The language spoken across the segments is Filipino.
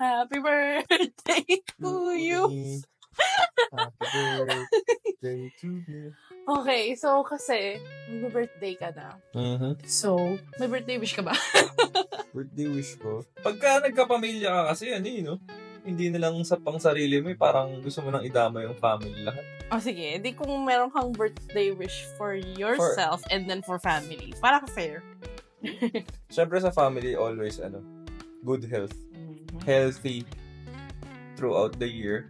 Happy birthday to you. Happy birthday to you. Okay, so kasi, mag-birthday ka na. So, may birthday wish ka ba? Birthday wish ko? Pagka nagkapamilya ka kasi, no? Hindi na lang sa pang sarili mo, parang gusto mo nang idama yung family lahat. Sige. Hindi kung meron kang birthday wish for yourself and then for family. Para fair. Siyempre sa family, always, good health. Healthy throughout the year.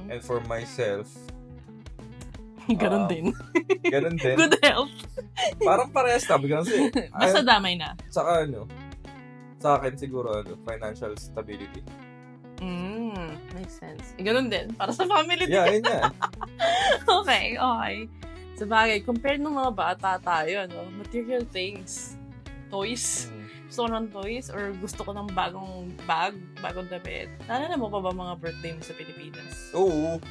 And for myself, Ganun din. Ganun din. Good health. Parang parehas kami kasi. Basta damay na. Saka sa akin siguro, financial stability. Makes sense. Ganun din. Para sa family din. Yeah, yun yan. Okay. Sabagay, compared ng mga bata tayo, material things. Toys. Gusto ko ng toys or gusto ko ng bagong bag, bagong damit. Naalala mo pa ba mga birthday mo sa Pilipinas? Oo.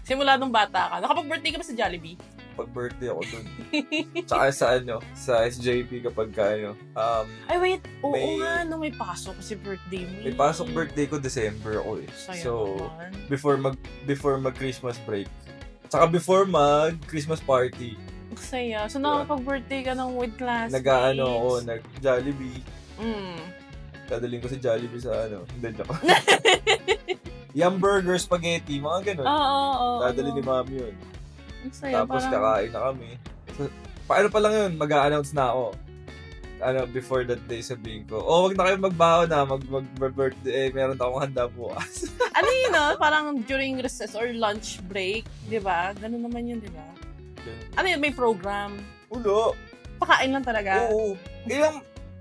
Simula nung bata ka. Nakapag-birthday ka ba sa Jollibee? Pag-birthday ako dun. Tsaka sa SJP kapag Ay, wait. Oo nga, may pasok kasi birthday mo. May pasok birthday ko December ako eh. Sayang So, naman. before mag-Christmas break. Tsaka before mag-Christmas party. Saya. So, nakapag-birthday ka ng with classmates. Nag-Jollibee. Dadaling ko si Jollibee sa Hindi, joke. Yum burger, spaghetti, mga ganun. Oo. Dadali ni mami yun. Saya, Tapos parang... kakain na kami. So, paano pa lang yun, mag-a-announce na ako. Before that day sabihin ko, wag na kayo magbaho na, mag-birthday, meron na akong handa bukas. Parang during recess or lunch break, di ba? Ganun naman yun, di ba? May program? Ulo. Pakain lang talaga? Oo.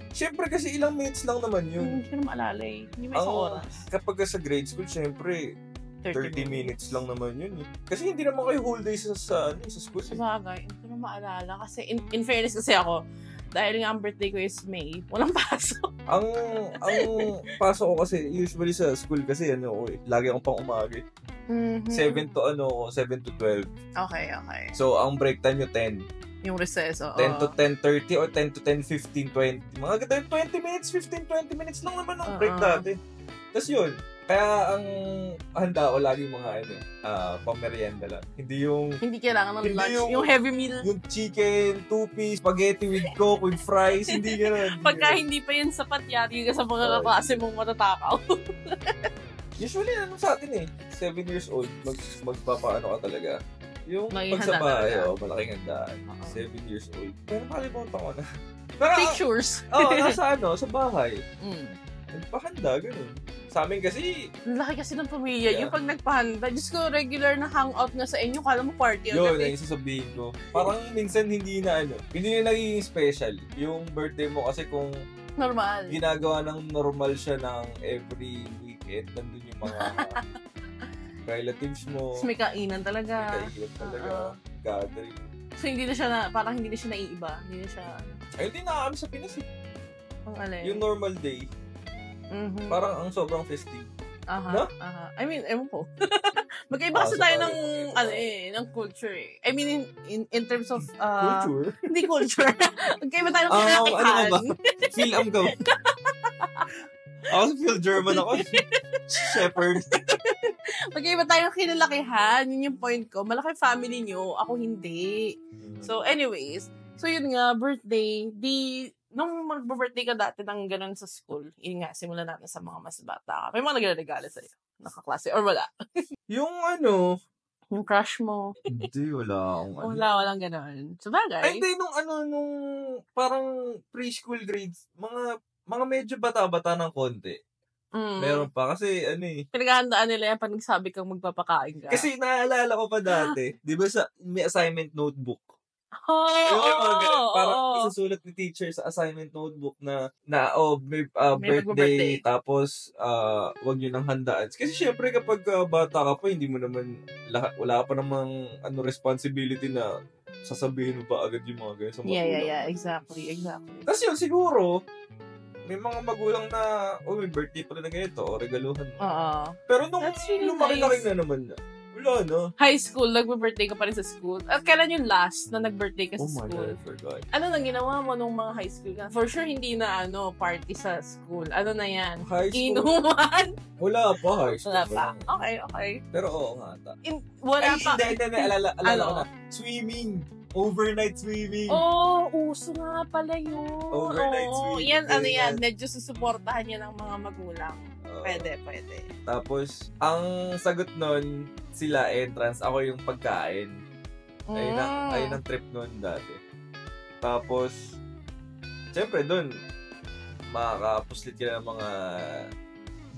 Siyempre kasi ilang minutes lang naman yun. Hindi ko na maalala eh. Hindi may isang oras. Kapag sa grade school, siyempre, 30 minutes lang naman yun eh. Kasi hindi naman kayo whole day sa school. Sabagay, hindi ko na maalala. Kasi in fairness kasi ako, dahil nga ang birthday ko is May, walang pasok. Ang pasok ko kasi, usually sa school kasi, lagi akong pang umaga. 7 to 12. Okay. So, ang break time nyo 10. Yung recess, 10 to 10:30 or 10 to 10:15, 20. Mga 20 minutes, 15, 20 minutes lang naman ang break dati. Tapos yun, kaya ang handa ko lagi mga pamerienda lang. Hindi kailangan ng lunch, yung heavy meal. Yung chicken, 2-piece, spaghetti with coke, with fries, hindi gano'n. Pagka hindi pa yan sapat, yari ka sa mga kaklase mong matatakaw. Usually, sa atin 7 years old, magpapaano ka talaga. Yung May pag sa bahay, handa malaking handaan. 7 years old. Pero nakalimutan ko na. Pictures. Nasa sa bahay. Nagpahanda, ganun. Sa amin kasi... Laki kasi ng pamilya. Yung pag nagpahanda, Diyos ko, regular na hangout na sa inyo, kala mo party. Yun, yung sasabihin ko. Parang minsan hindi na nagiging special. Yung birthday mo kasi kung... Normal. Ginagawa ng normal siya ng every weekend. Nandun yung mga... relatives mo. May kainan talaga. Gathering. So, parang hindi na siya naiiba. Hindi na siya... Hindi na kami sa Pinas eh. Ang alin? Yung normal day. Parang ang sobrang festive. No? I mean, ewan ko. Magkaiba kasi tayo ng culture eh. I mean, in terms of... culture? Hindi culture. Magkaiba tayo ng kinalakihan. Feel-am ka. Ako feel German ako. Shepherd. Magkaiba tayo ng kinalakihan. Yun yung point ko. Malaki family nyo. Ako hindi. So, anyways. So, yun nga, birthday. Nung mag-birthday ka dati ng ganun sa school, yun nga, simulan natin sa mga mas bata. May mga nagregalo sa'yo? Nakaklase? Or wala? Yung yung crush mo? Hindi, wala akong walang ganun. Sabagay. Ay, hindi, nung parang preschool grades, mga medyo bata-bata ng konti. Meron pa. Kasi, pinaghahandaan nila yan pag nagsabi kang magpapakain ka. Kasi naalala ko pa dati, di ba may assignment notebook? Parang isusulat ni teacher sa assignment notebook na may birthday, tapos wag nyo nang handaan. Kasi syempre kapag bata ka pa, hindi mo naman, wala pa namang responsibility na sasabihin mo ba agad yung mga ganyan sa magulang. Yeah, exactly. Tapos yun, siguro, may mga magulang na, may birthday pala na ganito, o regaluhan mo. Oo. Pero nung That's really lumaki-laki nice. na naman na, Wala na. High school, nag-birthday ka pa rin sa school. At kailan yung last na nag-birthday ka sa Oh my school? God, I forgot. Ano nang ginawa mo nung mga high school ka? For sure, hindi na party sa school. Ano na yan? High school? Inuman? Wala pa, high school. Wala pa. Okay. Pero oo nga ata. Wala pa. Hindi. Alala ko na. Swimming. Overnight swimming. Uso nga pala yun. Overnight swimming. Yan, medyo susuportahan yan ng mga magulang. Pwede. Tapos, ang sagot nun, sila entrance, ako yung pagkain. Ayun ang trip nun dati. Tapos, syempre dun, makakapuslit ka ng mga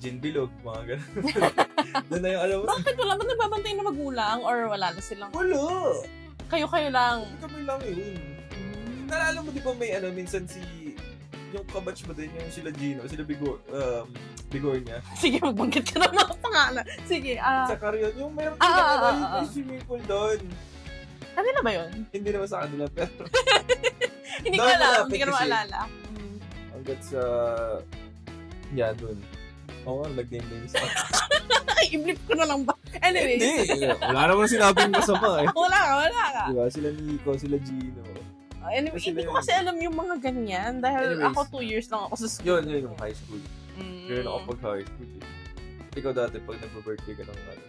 gin bilog, mga ganun. Doon na yung alam mo. Bakit wala ba nagbabantay na magulang or wala na silang? Wala! Kayo lang. Kami lang yun. Naalala mo di ba may minsan yung kabatch mo din, yung sila Gino, sila Bigor niya. Sige, magbanggit ka ng mga pangalan. Sige, Sa Carrion, yung meron yung swimming pool doon. Kanila ba yun? Hindi naman sa kanila, pero... Hindi ko alam, hindi ko na maalala. Hanggat sa... Yeah, doon. Oo, nag-name sa... Ay, i-blip ko na lang ba? Anyway. Hindi, wala naman sinabing masama eh. Wala ka. Diba, sila Nico, sila Gino. Anyway, hindi ko kasi alam yung mga ganyan dahil ako 2 years lang ako sa school. Yun yung high school. Yun ako pag-high school. Ikaw dati pag nag-birthday ka ng ano?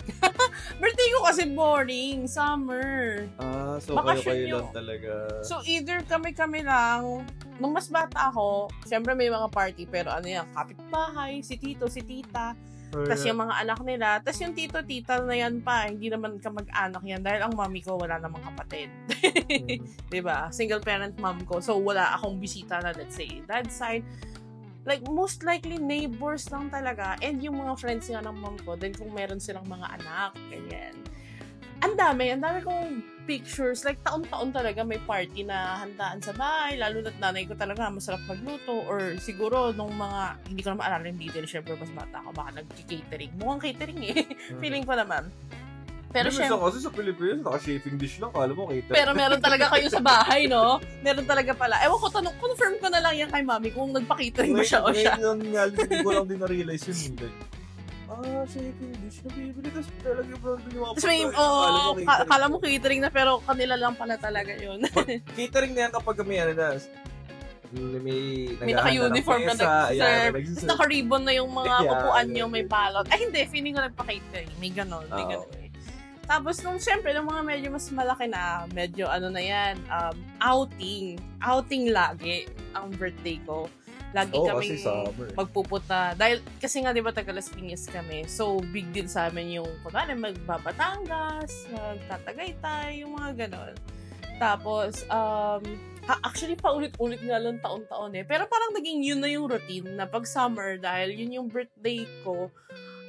Birthday ko kasi boring, summer. So kayo lang talaga. So either kami lang, nung mas bata ako, syempre may mga party, pero kapitbahay, si tito, si tita, tas yung mga anak nila, tas yung tito, tita na yan pa, hindi naman kamag-anak yan dahil ang mami ko wala namang kapatid. Diba? Single parent mom ko, so wala akong bisita na, let's say, dad's side. Like, most likely, neighbors lang talaga. And yung mga friends nga ng mom ko, then kung meron silang mga anak, ganyan. Ang dami kong pictures. Like, taon-taon talaga may party na handaan sa bahay. Lalo na't nanay ko talaga masarap magluto. Or siguro, nung mga, hindi ko na maalala yung detail, syempre, mas bata ako, baka nag-catering. Mukhang catering eh. Feeling ko naman. Pero syempre, kasi sa Pilipinas, naka-chafing dish lang. Kala mo catering. Pero meron talaga kayo sa bahay, no? Meron talaga pala. Ewan ko, confirm ko na lang yan kay mami kung nagpa-catering ba siya o siya. Ngayon ko lang din na-realize yun. Chafing dish. Nabibili. Tapos talaga bro, yung mga tapos kala mo catering na, pero kanila lang pala talaga yun. Catering na yan kapag may may naka-uniform na nag-serve. Tapos naka-ribbon na yung mga kupuan nyo, may balot. Ay, hindi. Feeling ko nagpa-catering. May ganon. Tapos, siyempre, nung mga medyo mas malaki na, medyo outing. Outing lagi ang birthday ko. Lagi kami magpupunta. Dahil, kasi nga, di ba, taga Las Piñas kami. So, big deal sa amin yung, kunwari, magbabatangas, magtatagaytay, yung mga ganon. Tapos, actually, paulit-ulit nga lang taon-taon eh. Pero parang naging yun na yung routine na pag summer, dahil yun yung birthday ko,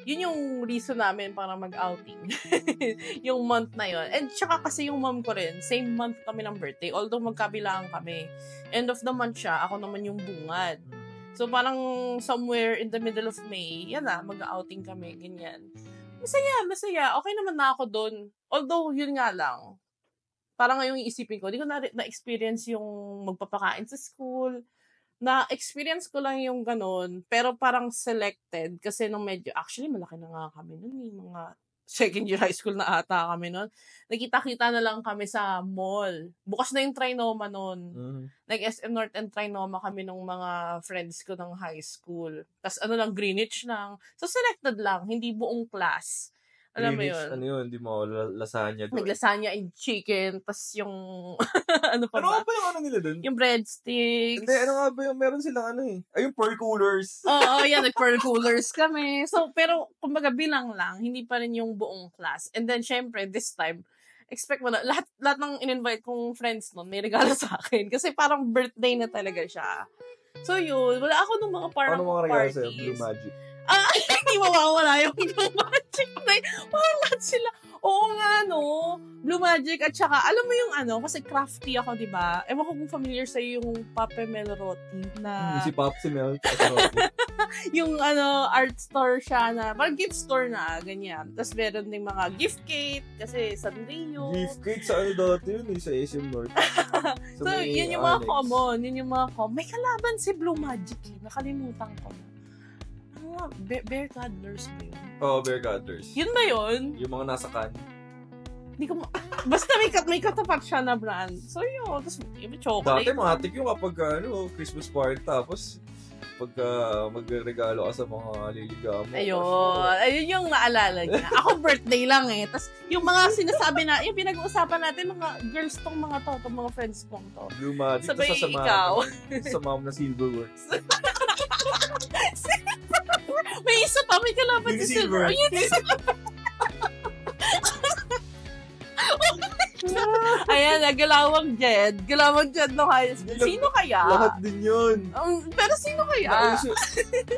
yun yung reason namin para mag-outing. Yung month na yun. And tsaka kasi yung mom ko rin, same month kami ng birthday. Although magkabilaan kami. End of the month siya, ako naman yung bungad. So parang somewhere in the middle of May, yan na, mag-outing kami, ganyan. Masaya. Okay naman na ako doon. Although, yun nga lang. Parang ngayong isipin ko, di ko na-experience yung magpapakain sa school. Na-experience ko lang yung ganun, pero parang selected kasi nung medyo, actually malaki na nga kami nun, mga second year high school na ata kami nun. Nagkita-kita na lang kami sa mall. Bukas na yung Trinoma nun. Nag-SM North and Trinoma kami nung mga friends ko ng high school. Tapos lang, Greenwich lang. So selected lang, hindi buong class. Alam mo yun? Ano yun? Hindi mo lasagna doon. Nag-lasagna and chicken, tas yung, ano pa ba? Ano ba yung nila doon? Yung breadsticks. Hindi, ano nga ba yung meron silang yung pearl coolers. Oo, yan, nag-pearl coolers kami. So, pero, kumbaga, bilang lang, hindi pa rin yung buong class. And then, syempre, this time, expect mo na, lahat ng in-invite kong friends nun, may regalo sa akin. Kasi parang birthday na talaga siya. So, yun, wala ako nung mga parang ano mga regalo sa'yo? parties. Blue Magic. Hindi mawawala yung Blue Magic. Parang lahat sila. Oo nga, no? Blue Magic at saka, alam mo yung kasi crafty ako, di ba? Ewan ko kung familiar sa'yo yung Pape Mel Roti na... Si Popsi Mel. Yung art store siya na, parang gift store na, ganyan. Tapos meron ding mga gift kit, kasi Sanrio. Gift kit sa dati yun, sa SM North. So, yun yung mga common. May kalaban si Blue Magic nakalimutan ko. Bear Toddlers ba yun? Oo, Bear Toddlers. Yun ba yun? Yung mga nasa can. Hindi ko basta may katapat siya na brand. So yun, tapos yung chocolate. Dati matik yung kapag Christmas party, tapos pagka magregalo ka sa mga liligaw mo. Ayun yung naalala niya. Ako birthday lang eh. Tapos yung mga sinasabi na, yung pinag-uusapan natin, mga girls tong mga mga friends kong to. Lumadik, sabay sa ikaw. Sa mom na Silverworks. May isa pa, may kalaban si Silver. Ayan, Galawang Jed. Galawang Jed no kaya. Sino kaya? Lahat din yun. Pero sino kaya?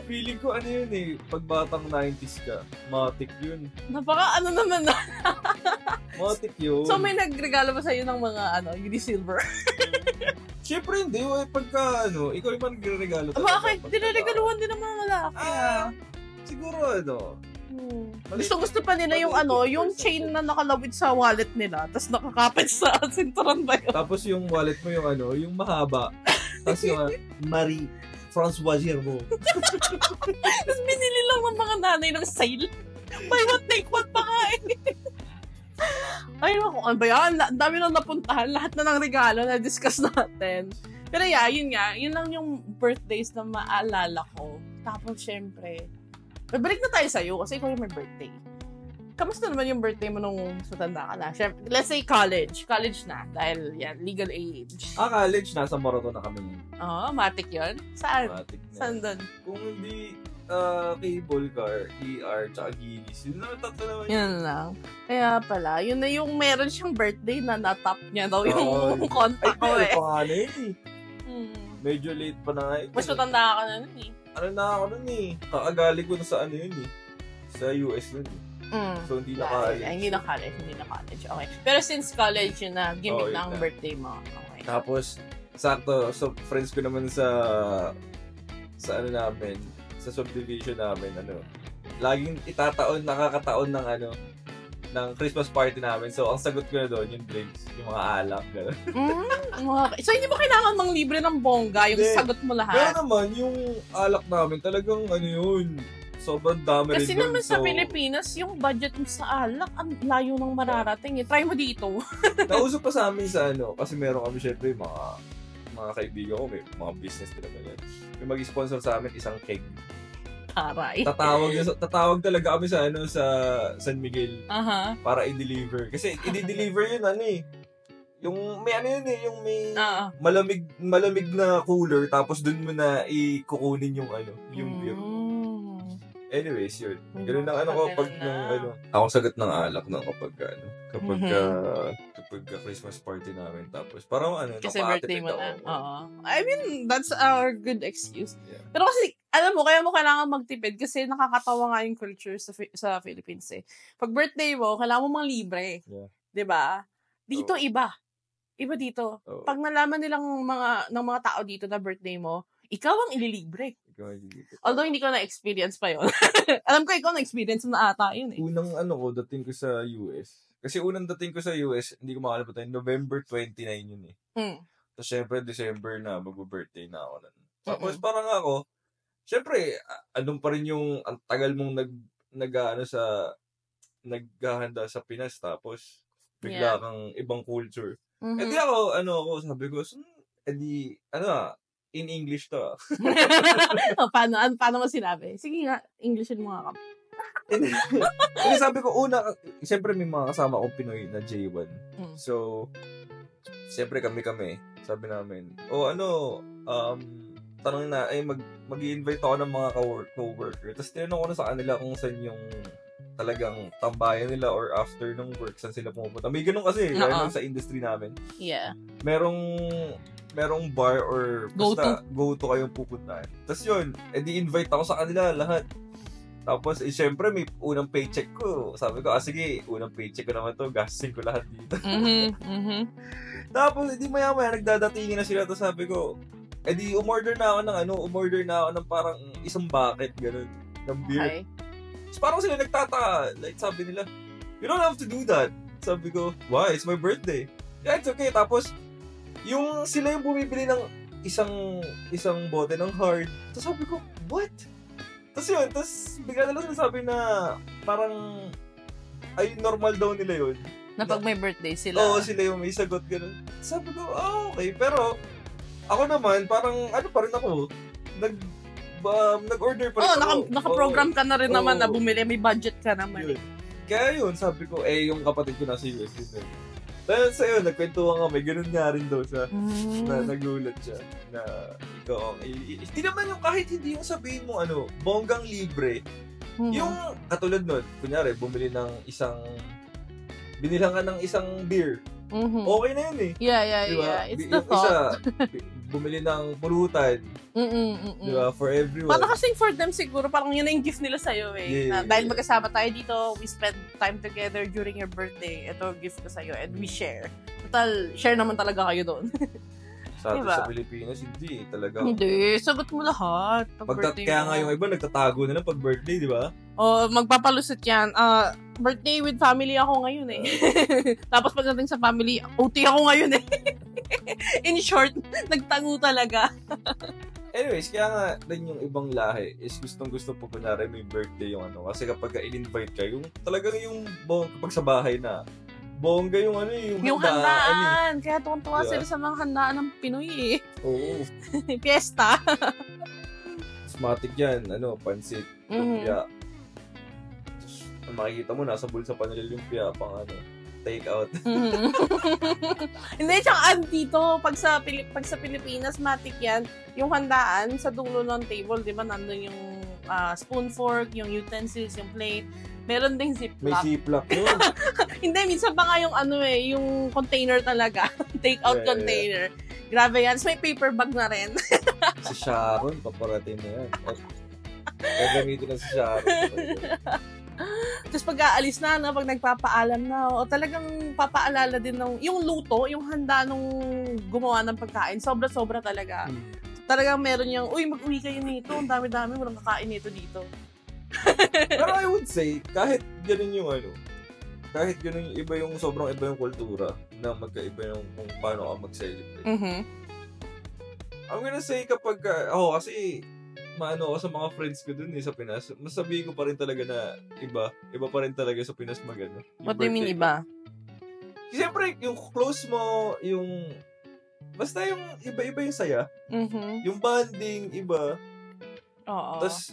Feeling ko yun eh. Pag batang 90s ka, matik yun. Napaka naman na. Matik yun. So may nagregalo ba sa'yo ng mga Uni Silver? Siyempre hindi. Pagka ikaw yung nagre-regalo. Bakit? Dinaregaluhan din ng mga lalaki. Siguro Gusto pa nila yung yung chain na nakalawit sa wallet nila, tapos nakakapit sa sinturon ba yun? Tapos yung wallet mo yung mahaba. Tapos yung Marie François Gervaux. Tapos binili lang ng mga nanay ng sale. Buy one, take one pa nga eh. Ay, ano ba yan? Ang dami nang napuntahan. Lahat na ng regalo na discuss natin. Pero yun nga. Yun lang yung birthdays na maalala ko. Tapos, syempre, babalik na tayo sa'yo kasi ikaw yung may birthday. Kamusta naman yung birthday mo nung matanda ka na? Syempre, let's say college. College na. Dahil yan, legal age. College. Nasa Moroto na kami. Matik yun? Saan? Matik na. Saan doon? Kung hindi cable car, ER, tsaka Gilis. Yun naman tatlo naman. Yun lang. Kaya pala, yun na yung meron siyang birthday na natap niya daw yung contact ko eh. Ay, pa nga na yun eh. Medyo late pa na nga eh. Mas matanda ka na nun eh. Na ako nun eh. Kakagali ko na sa yun eh. Sa US nun eh. So, hindi na college. Hindi na college. Okay. Pero since college, yun na, gimmick na ang birthday mo. Okay. Tapos, sakto, so friends ko naman sa namin, sa subdivision namin, laging nakakataon ng Christmas party namin. So, ang sagot ko na doon, yung drinks, yung mga alak, gano'n. So, hindi mo kailangan mang libre ng bongga, yung sagot mo lahat. Pero naman, yung alak namin, talagang yun, sobrang dami rin. Kasi naman sa Pilipinas, yung budget mo sa alak, ang layo ng mararating. Try mo dito. Nausap pa sa amin sa kasi meron kami syempre mga kaibigan ko, may mga business din naman yan. Yung mag-sponsor sa amin, isang keg. Taray. Tatawag talaga kami sa sa San Miguel para i-deliver. Kasi i-deliver yun yung may yung may malamig na cooler tapos dun mo na ikukunin yung beer. Anyways, yun. Ganun lang ko pag ako sagot ng alak na kapag Christmas party namin tapos parang kasi birthday mo na. I mean, that's our good excuse. Yeah. Pero kasi alam mo, kaya mo kailangan magtipid kasi nakakatawa nga yung culture sa Philippines eh. Pag birthday mo, kailangan mo mga libre. Yeah. 'Di ba? Dito iba. Iba dito. Pag nalaman nilang ng mga tao dito na birthday mo, ikaw ang ililibre. Although hindi ko na-experience pa yun. Alam ko ikaw na-experience na ata yun eh. Unang dating ko sa US. Kasi unang dating ko sa US, hindi ko makalimutan, November 29 yun eh. Tapos syempre, December na, mag-birthday na ako. Tapos parang ako, syempre, anong pa rin yung, ang tagal mong naghahanda sa Pinas, tapos bigla kang ibang culture. Eh di ako, sabi ko, in English to. Paano mo sinabi? Sige nga, Englishin mo nga kami. Kasi sabi ko, siyempre may mga kasama akong Pinoy na J1. So, siyempre kami, sabi namin, tanong na, mag-i-invite ako ng mga co-worker. Tapos tinanong ko na sa kanila kung saan yung talagang tambayan nila or after ng work, saan sila pumupunta. May ganun kasi, gano'n sa industry namin. Yeah. Merong bar or basta go-to kayong pupuntahan. Tapos yun, di-invite ako sa kanila lahat. Tapos, syempre, may unang paycheck ko. Sabi ko, sige, unang paycheck ko naman to, gastin ko lahat dito. Tapos, maya-maya, nagdadatingin na sila. Tapos sabi ko, umorder na ako ng parang isang bucket, ganun, ng beer. Okay. Tapos parang sila nagtataka. Like, sabi nila, you don't have to do that. Sabi ko, why? It's my birthday. Yeah, it's okay. Tapos, sila yung bumibili ng isang bote ng hard. Tapos sabi ko, what? Tapos bigla na lang sinasabi na parang ay normal daw nila yun. Na pag may birthday sila. Oo, sila yung may sagot, gano'n. Sabi ko, okay. Pero, ako naman, parang, pa rin ako, nag-order pa rin ako. Naka-program ka na rin naman na bumili, may budget ka naman. Yun. Kaya yun, sabi ko, yung kapatid ko nasa US din. Dahil sa'yo, nagkwentuhan kami, ganun nga rin daw siya, na nagulat siya, na ikaw ang, hindi naman yung kahit hindi yung sabihin mo, bonggang libre, yung katulad nun, kunyari, binilang ka ng isang beer, okay na yun eh. Yeah. Diba? It's the thought. Bumili ng pulutan. Diba? For everyone. Parang kasing for them siguro, parang yun na yung gift nila sa'yo eh. Yeah. Dahil magkasama tayo dito, we spend time together during your birthday. Ito, gift ko sa'yo. And we share. Total, share naman talaga kayo doon. Sa Pilipinas, hindi talaga. Hindi, sagot mo lahat. Kaya nga yung iba, nagtatago na lang pag birthday, di ba? Magpapalusot yan. Birthday with family ako ngayon eh. Tapos pagdating sa family, OT ako ngayon eh. In short, nagtago talaga. Anyways, kaya nga din yung ibang lahi is gustong-gusto po kunwari may birthday yung Kasi kapag in-invite ka, yung talagang yung kapag sa bahay na, bongga yung yung handaan. Kaya tuwan-tuwa sila sa mga handaan ng Pinoy eh. Oo. Fiesta. Asthmatic yan, pansit, lumpia. Makikita mo, nasa bulsa pa nila lumpia, pang take out. Hindi, tsaka dito, pag sa Pilipinas, matik yan, yung handaan sa dulo ng table, di ba, nandun yung spoon, fork, yung utensils, yung plate, meron ding ziplock. May ziplock yun. Hindi, minsan pa nga yung yung container talaga. Take out container. Grabe yan. So, may paper bag na rin. Si Sharon, paparating na yan. Gagamitin na si Sharon. Tapos pag aalis na, pag nagpapaalam na, o talagang papaalala din yung luto, yung handa nung gumawa ng pagkain. Sobra-sobra talaga. Talagang meron yung, mag-uwi kayo nito. Ang dami-dami, walang kakain nito dito. Pero I would say, kahit ganun yung kahit ganun yung iba yung sobrang iba yung kultura na magkaiba yung kung paano ka mag-celebrate. I'm gonna say kapag, kasi maano ako sa mga friends ko dun sa Pinas, masabi ko pa rin talaga na iba pa rin talaga sa Pinas magano. What do you mean iba? Siyempre, yung close mo, yung, basta yung iba-iba yung saya. Yung bonding, iba. Oo. Tapos,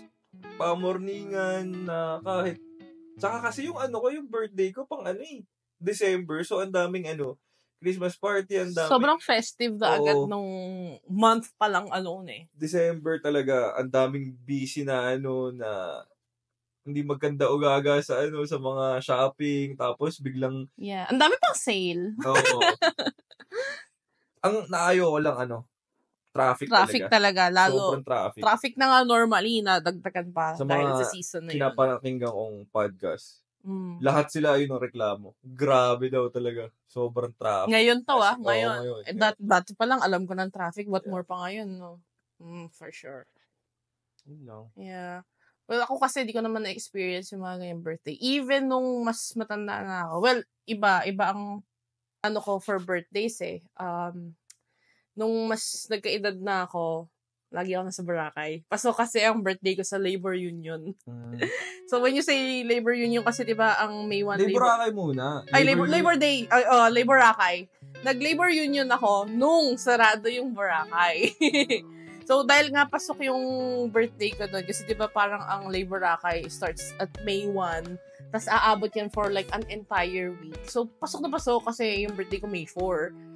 pamorningan na kahit tsaka kasi yung yung birthday ko pang December, so ang daming Christmas party, ang daming sobrang festive na agad nung month pa lang December talaga, ang daming busy na na hindi maganda ugaga sa sa mga shopping, tapos biglang ang dami pang sale. Oo. Ang naayo ko lang traffic talaga. Lalo, sobrang traffic. Traffic na nga normally, nadagdagan pa sa dahil sa season na yun. Sa mga pinapakinggan kong podcast, lahat sila ayun ang reklamo. Grabe daw talaga. Sobrang traffic. Ngayon ngayon. Dati pa lang, alam ko ng traffic. What more pa ngayon, no? For sure. No. Yeah. Well, ako kasi di ko naman na-experience yung mga ngayong birthday. Even nung mas matanda na ako. Well, iba ang ko for birthdays eh. Nung mas nagkaedad na ako, lagi ako nasa Boracay. Pasok kasi ang birthday ko sa Labor Union. So when you say Labor Union kasi 'di ba ang May 1 Boracay muna. Labor Day, Labor Boracay. Nag-Labor Union ako nung sarado yung Boracay. So dahil nga pasok yung birthday ko doon kasi 'di ba parang ang Labor Boracay starts at May 1, tas aabot yan for like an entire week. So pasok na pasok kasi yung birthday ko May 4.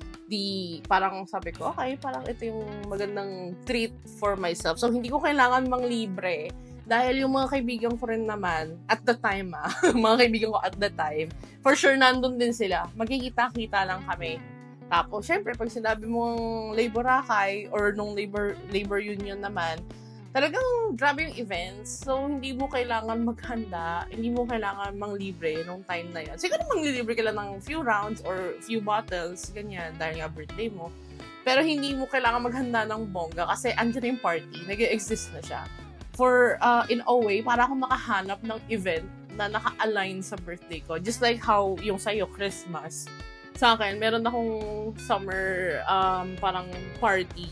Parang sabi ko, okay, parang ito yung magandang treat for myself. So, hindi ko kailangan manglibre. Dahil yung mga kaibigan ko rin naman, at the time mga kaibigan ko at the time, for sure nandun din sila. Magkikita-kita lang kami. Tapos, syempre, pag sinabi mong Labor Boracay or nung labor union naman, talagang grabe yung events. So, hindi mo kailangan maghanda, hindi mo kailangan manglibre nung time na yan. Siguro manglilibre ka lang ng few rounds or few bottles, ganyan, dahil nga birthday mo. Pero hindi mo kailangan maghanda ng bongga kasi andyan yung party, nag-exist na siya. For, in a way, para akong makahanap ng event na naka-align sa birthday ko. Just like how yung sa'yo, Christmas. Sa akin, meron akong summer parang party.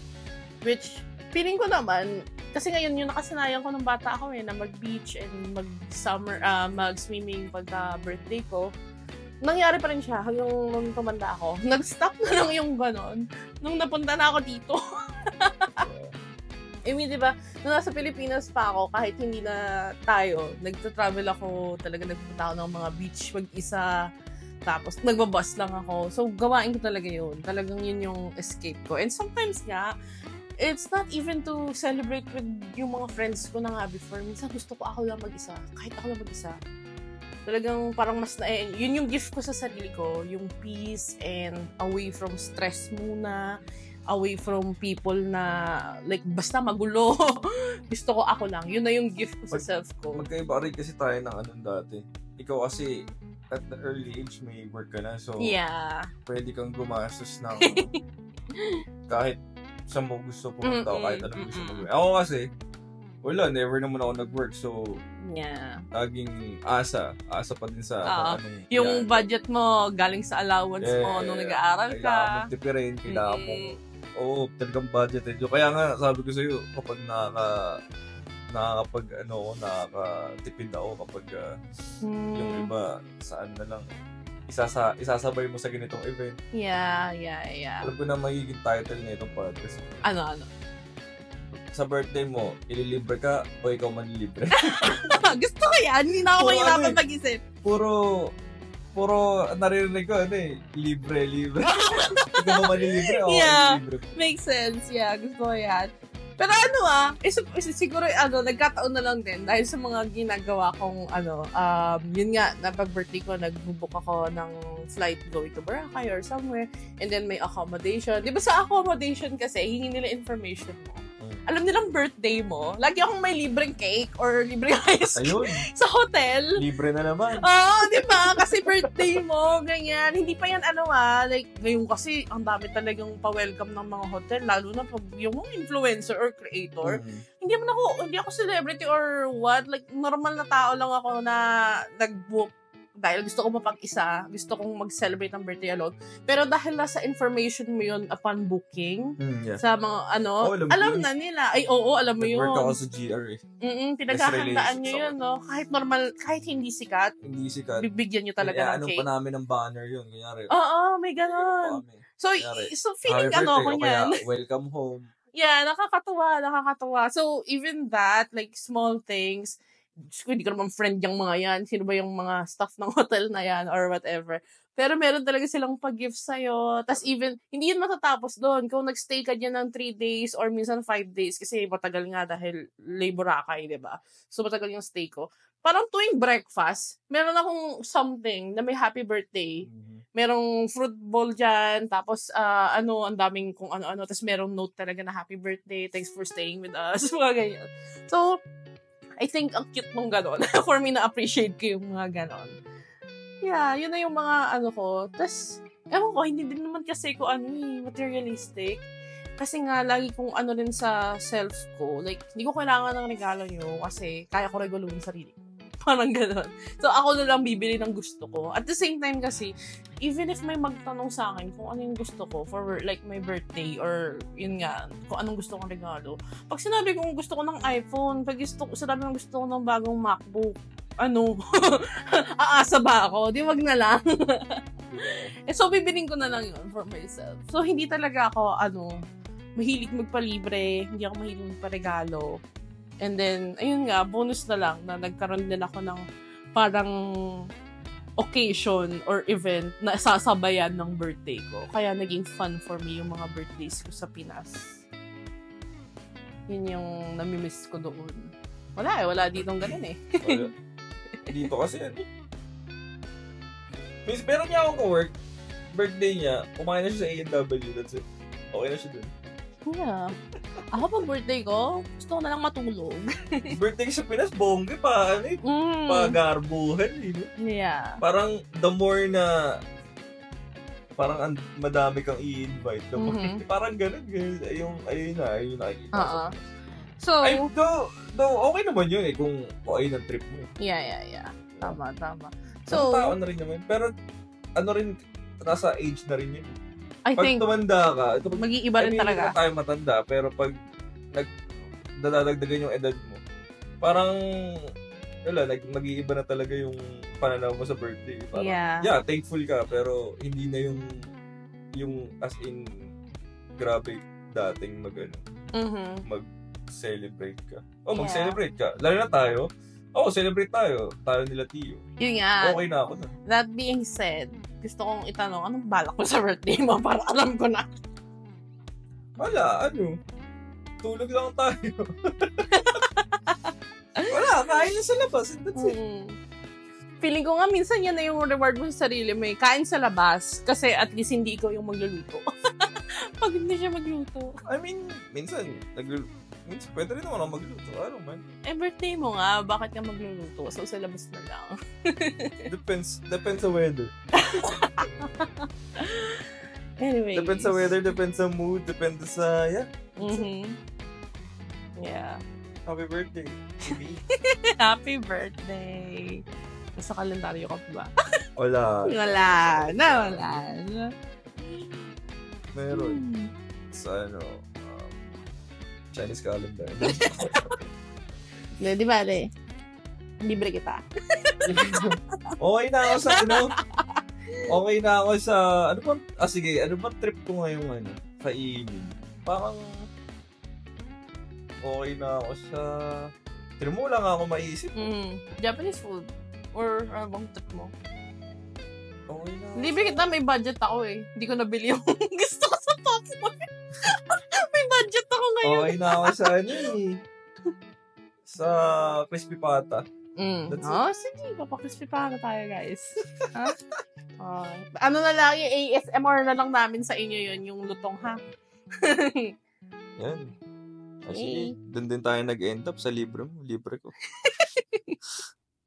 Which, feeling ko naman, kasi ngayon yung nakasanayan ko ng bata ako na mag-beach and mag-summer, mag-swimming pagka birthday ko. nangyari pa rin siya hanggang nung tumanda ako. Nag-stop na lang yung ganon nung napunta na ako dito. I mean, di ba, nung nasa Pilipinas pa ako, kahit hindi na tayo, nagta-travel ako, talaga nagpunta ako ng mga beach mag-isa, tapos nagbabus lang ako. So, gawain ko talaga yun. Talagang yun yung escape ko. And sometimes nga, it's not even to celebrate with yung mga friends ko na nga before. Minsan gusto ko ako lang mag-isa. Kahit ako lang mag-isa. Talagang parang mas yun yung gift ko sa sarili ko. Yung peace and away from stress muna. Away from people na like basta magulo. Gusto ko ako lang. Yun na yung gift ko sa self ko. Magkaiba rin kasi tayo ng dati. Ikaw kasi at the early age may work ka na. So yeah, pwede kang gumastos ng kahit saan mo gusto pumunta o kahit anong gusto mo gawin. Ako kasi wala, never naman ako nag-work. So yeah, laging asa pa din sa yung budget mo galing sa allowance mo nung nag-aaral ka. Kailangan mong tipirin, kailangan mong talagang budget. Kaya nga, sabi ko sa'yo, kapag nakakatipid ako kapag yung iba, saan na lang, isasabay mo sa ganitong event. Yeah. Alam ko na magiging title na itong podcast. Ano? Sa birthday mo, ililibre ka o ikaw manilibre? Gusto ko yan. Hindi na ako mahirapan mag-isip. Puro naririnig ko, libre. Ikaw ba manilibre o libre? Makes sense. Yeah, gusto ko yan. Pero siguro nagkataon na lang din dahil sa mga ginagawa kong yun nga, na pag-birthday ko, nag-book ako ng flight going to Boracay or somewhere, and then may accommodation. Di ba sa accommodation kasi, hingi nila information mo. Alam nilang birthday mo, lagi akong may libreng cake or libreng ice cream sa hotel. Libre na naman. Oo, di ba? Kasi birthday mo, ganyan. Hindi pa yan like, ngayon kasi, ang dami talagang pa-welcome ng mga hotel, lalo na pag yung mga influencer or creator. Hindi ako celebrity or what. Like, normal na tao lang ako na nag-book dahil gusto ko mapag-isa, gusto kong mag-celebrate ng birthday alone. Pero dahil nasa information mo yun upon booking, sa mga alam na nila. Ay, alam mo yun. Nag-work ako sa GR pinaghahandaan nyo yun, no? Kahit normal, kahit hindi sikat, bibigyan nyo talaga ng cake. Pa namin ng banner yun, kunyari. Oo, may ganon. So feeling ko yan. Welcome home. Yeah, nakakatuwa. So, even that, like, small things, hindi ko naman friend yung mga yan. Sino ba yung mga staff ng hotel na yan or whatever. Pero meron talaga silang pag-gift sa'yo. Tapos even, hindi yun matatapos doon. Kung nag-stay ka dyan ng 3 days or minsan 5 days kasi matagal nga dahil Boracay, diba? So matagal yung stay ko. Parang tuwing breakfast, meron akong something na may happy birthday. Merong fruit bowl dyan. Tapos, ang daming kung ano-ano. Tapos merong note talaga na happy birthday. Thanks for staying with us. Mga ganyan. So, I think ang cute nung ganon. For me, na-appreciate ko yung mga ganon. Yeah, yun na yung mga ko. Tapos, ewan ko, hindi din naman kasi ko materialistic. Kasi nga, lagi kong rin sa self ko. Like, hindi ko kailangan ng regalo nyo kasi kaya ko reguluhin sarili ko. Parang ganon. So, ako na lang bibili ng gusto ko. At the same time kasi, even if may magtanong sa akin kung ano yung gusto ko for like my birthday or yun nga, kung anong gusto kong regalo. Pag sinabi kong gusto ko ng iPhone, sinabi kong gusto ko ng bagong MacBook, aasa ba ako? Di wag na lang. So, bibiling ko na lang yun for myself. So, hindi talaga ako, mahilig magpalibre, hindi ako mahilig magparegalo. And then, ayun nga, bonus na lang na nagkaroon din ako ng parang occasion or event na sasabayan ng birthday ko. Kaya naging fun for me yung mga birthdays ko sa Pinas. Yun yung namimiss ko doon. Wala ditong ganun eh. Wala. Dito kasi yan. Meron niya akong work, birthday niya, kumain na siya sa A&W, that's it. Okay na siya dun. Yeah. Ako pag birthday ko, gusto ko na lang matulog. Birthday sa Pinas, bongga pa, pagarbuhan, Yeah. Parang the more na parang madami kang i-invite, the more, parang ganun, ayun na. So, though, okay naman yun kung okay ng trip mo. Yeah. Tama. So, tao na rin naman. Pero, nasa age na rin yun. Pag tumanda ka, mag-iiba rin talaga. Hindi tayo matanda, pero pag nadadagdagan yung edad mo, parang wala, mag-iiba na talaga yung pananaw mo sa birthday. Parang, yeah, thankful ka, pero hindi na yung as in, grabe dating mag-celebrate ka. Mag-celebrate ka. Lalo na tayo. Celebrate tayo. Tayo nila Tio. Yun nga. Okay na ako na. That being said, gusto kong itanong, anong balak mo sa birthday mo? Para alam ko na. Wala, tulog lang tayo. Wala, kain na sa labas. That's it. Feeling ko nga minsan yan na yung reward mo sa sarili mo. Kain sa labas. Kasi at least hindi ikaw yung magluluto. Pag hindi siya magluto. I mean, minsan pwede rin naman ako magluto. Ano man. Birthday mo nga. Bakit ka magluluto? So, sa labas na lang. Depends sa weather. Anyway. Depends sa weather, depends sa mood, depends sa, Yeah. Happy birthday. Happy birthday. Nasa kalendaryo ka pa ba? Wala. Wala na. Meron. Sa Chinese calendar. Di ba, libre kita. Okay na ako sa Okay na ako sa sige, ano ba trip ko ngayong kainin? Parang okay na ako sa mo lang ako maisip. Japanese food or bang trip mo? Okay na. Libre kita, may budget ako eh. Hindi ko nabili yung gusto ko sa top mo. May budget ako ngayon. Okay na ako sa sa crispy pata. Sige. Papakrispy pa tayo, guys. Ano na lang, yung ASMR na lang namin sa inyo yun, yung lutong, ha? Yan. Sige, dun din tayo nag-end up sa libre mo. Libre ko.